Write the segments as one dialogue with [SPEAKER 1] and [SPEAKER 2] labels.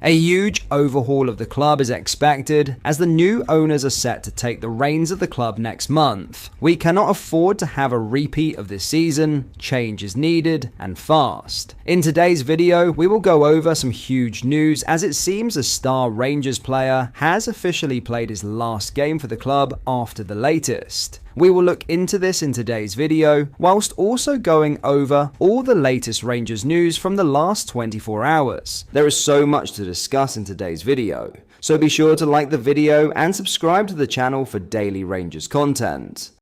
[SPEAKER 1] A huge overhaul of the club is expected as the new owners are set to take the reins of the club next month. We cannot afford to have a repeat of this season. Change is needed and fast. In today's video, we will go over some huge news as it seems a star Rangers player has officially played his last game for the club after the latest. We will look into this in today's video, whilst also going over all the latest Rangers news from the last 24 hours. There is so much to discuss in today's video, so be sure to like the video and subscribe to the channel for daily Rangers content.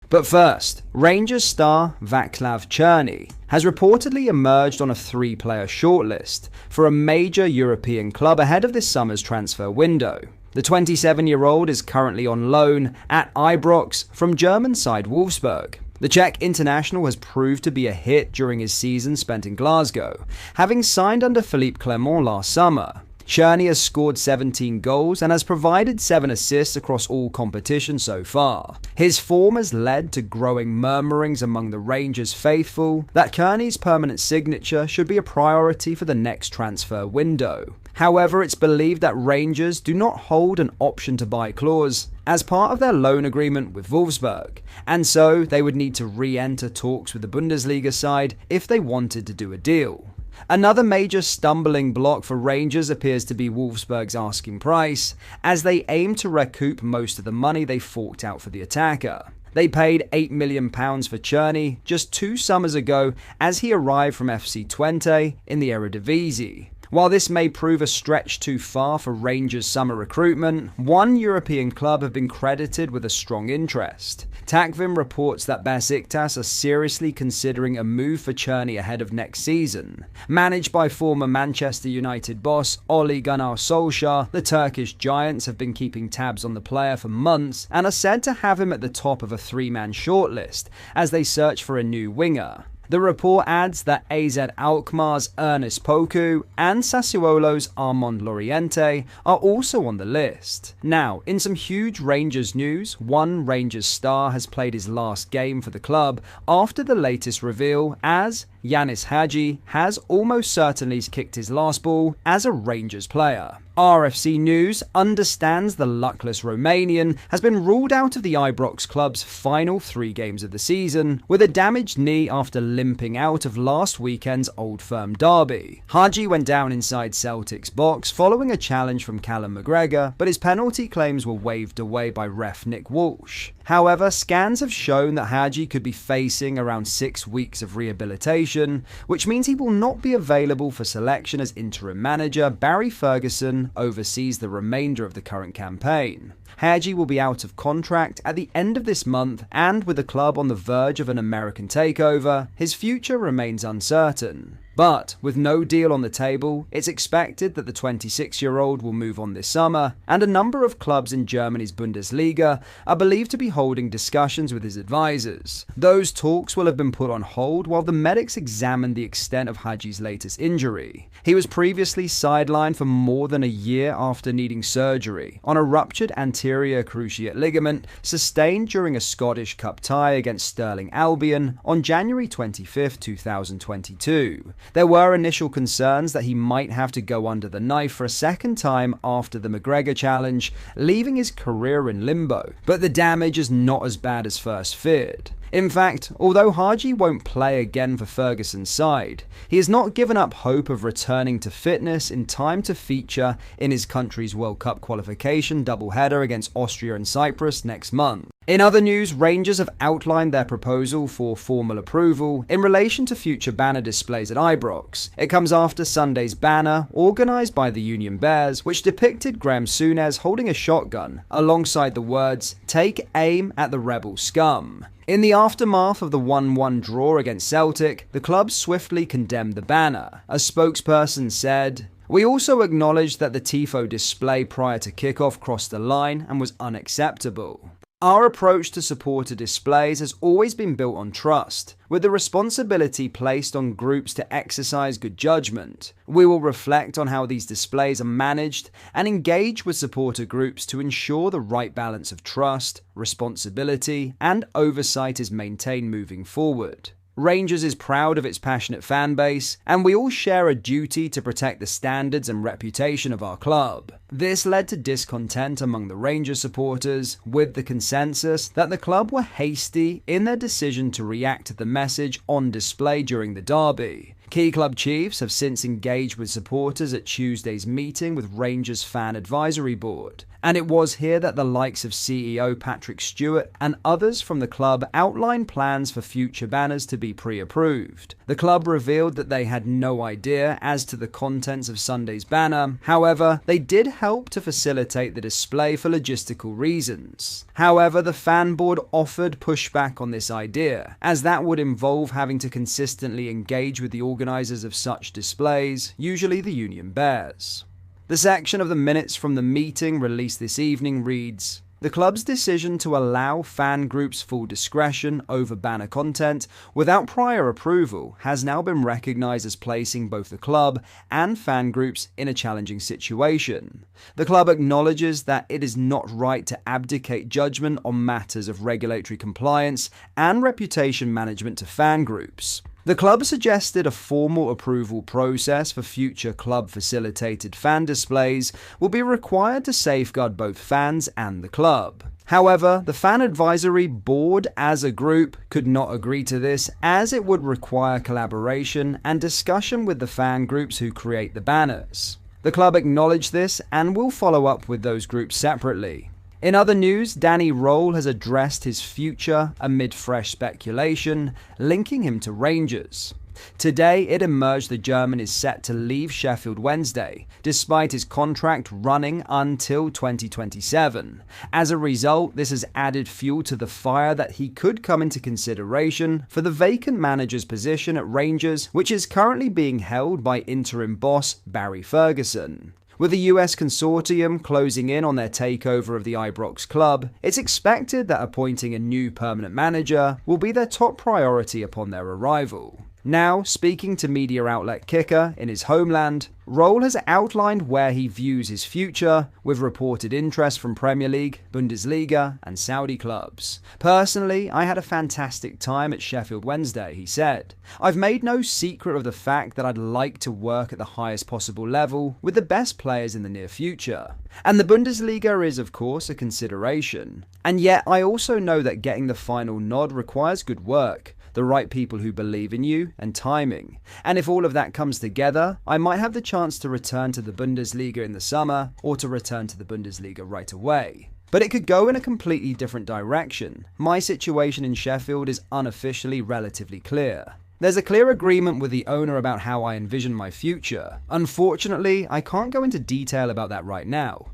[SPEAKER 1] But first, Rangers star Vaclav Cerný has reportedly emerged on a 3-player shortlist for a major European club ahead of this summer's transfer window. The 27-year-old is currently on loan at Ibrox from German side Wolfsburg. The Czech international has proved to be a hit during his season spent in Glasgow, having signed under Philippe Clement last summer. Cerný has scored 17 goals and has provided 7 assists across all competitions so far. His form has led to growing murmurings among the Rangers faithful that Cerny's permanent signature should be a priority for the next transfer window. However, it's believed that Rangers do not hold an option to buy clause as part of their loan agreement with Wolfsburg, and so they would need to re-enter talks with the Bundesliga side if they wanted to do a deal. Another major stumbling block for Rangers appears to be Wolfsburg's asking price, as they aim to recoup most of the money they forked out for the attacker. They paid £8 million for Cerny just 2 summers ago as he arrived from FC Twente in the Eredivisie. While this may prove a stretch too far for Rangers' summer recruitment, one European club have been credited with a strong interest. Takvim reports that Besiktas are seriously considering a move for Cerny ahead of next season. Managed by former Manchester United boss Ole Gunnar Solskjaer, the Turkish giants have been keeping tabs on the player for months and are said to have him at the top of a 3-man shortlist as they search for a new winger. The report adds that AZ Alkmaar's Ernest Poku and Sassuolo's Armand Loriente are also on the list. Now, in some huge Rangers news, one Rangers star has played his last game for the club after the latest reveal, as Yanis Haji has almost certainly kicked his last ball as a Rangers player. RFC News understands the luckless Romanian has been ruled out of the Ibrox club's final 3 games of the season with a damaged knee after limping out of last weekend's Old Firm derby. Haji went down inside Celtic's box following a challenge from Callum McGregor, but his penalty claims were waved away by ref Nick Walsh. However, scans have shown that Haji could be facing around 6 weeks of rehabilitation, which means he will not be available for selection as interim manager Barry Ferguson oversees the remainder of the current campaign. Haji will be out of contract at the end of this month, and with the club on the verge of an American takeover, his future remains uncertain. But with no deal on the table, it's expected that the 26-year-old will move on this summer, and a number of clubs in Germany's Bundesliga are believed to be holding discussions with his advisors. Those talks will have been put on hold while the medics examine the extent of Haji's latest injury. He was previously sidelined for more than a year after needing surgery on a ruptured anterior cruciate ligament sustained during a Scottish Cup tie against Stirling Albion on January 25, 2022. There were initial concerns that he might have to go under the knife for a second time after the McGregor challenge, leaving his career in limbo. But the damage is not as bad as first feared. In fact, although Haji won't play again for Ferguson's side, he has not given up hope of returning to fitness in time to feature in his country's World Cup qualification doubleheader against Austria and Cyprus next month. In other news, Rangers have outlined their proposal for formal approval in relation to future banner displays at Ibrox. It comes after Sunday's banner, organised by the Union Bears, which depicted Graham Souness holding a shotgun alongside the words, "Take aim at the rebel scum." In the aftermath of the 1-1 draw against Celtic, the club swiftly condemned the banner. A spokesperson said, "We also acknowledge that the tifo display prior to kickoff crossed the line and was unacceptable. Our approach to supporter displays has always been built on trust, with the responsibility placed on groups to exercise good judgment. We will reflect on how these displays are managed and engage with supporter groups to ensure the right balance of trust, responsibility, and oversight is maintained moving forward." Rangers is proud of its passionate fan base, and we all share a duty to protect the standards and reputation of our club. This led to discontent among the Rangers supporters, with the consensus that the club were hasty in their decision to react to the message on display during the derby. Key club chiefs have since engaged with supporters at Tuesday's meeting with Rangers Fan Advisory Board, and it was here that the likes of CEO Patrick Stewart and others from the club outlined plans for future banners to be pre-approved. The club revealed that they had no idea as to the contents of Sunday's banner. However, they did help to facilitate the display for logistical reasons. However, the fan board offered pushback on this idea, as that would involve having to consistently engage with the organisers of such displays, usually the Union Bears. The section of the minutes from the meeting released this evening reads, "The club's decision to allow fan groups full discretion over banner content without prior approval has now been recognised as placing both the club and fan groups in a challenging situation. The club acknowledges that it is not right to abdicate judgment on matters of regulatory compliance and reputation management to fan groups. The club suggested a formal approval process for future club-facilitated fan displays will be required to safeguard both fans and the club. However, the Fan Advisory Board as a group could not agree to this, as it would require collaboration and discussion with the fan groups who create the banners. The club acknowledged this and will follow up with those groups separately." In other news, Danny Roll has addressed his future amid fresh speculation, linking him to Rangers. Today, it emerged the German is set to leave Sheffield Wednesday, despite his contract running until 2027. As a result, this has added fuel to the fire that he could come into consideration for the vacant manager's position at Rangers, which is currently being held by interim boss Barry Ferguson. With the US consortium closing in on their takeover of the Ibrox club, it's expected that appointing a new permanent manager will be their top priority upon their arrival. Now, speaking to media outlet Kicker in his homeland, Roll has outlined where he views his future, with reported interest from Premier League, Bundesliga, and Saudi clubs. "Personally, I had a fantastic time at Sheffield Wednesday," he said. "I've made no secret of the fact that I'd like to work at the highest possible level with the best players in the near future. And the Bundesliga is, of course, a consideration. And yet, I also know that getting the final nod requires good work, the right people who believe in you, and timing. And if all of that comes together, I might have the chance to return to the Bundesliga in the summer, or to return to the Bundesliga right away. But it could go in a completely different direction. My situation in Sheffield is unofficially relatively clear. There's a clear agreement with the owner about how I envision my future. Unfortunately, I can't go into detail about that right now."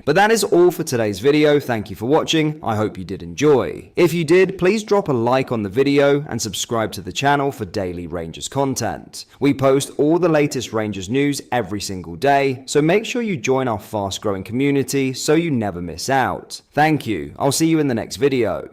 [SPEAKER 1] But that is all for today's video. Thank you for watching. I hope you did enjoy. If you did, please drop a like on the video and subscribe to the channel for daily Rangers content. We post all the latest Rangers news every single day, so make sure you join our fast growing community so you never miss out. Thank you. I'll see you in the next video.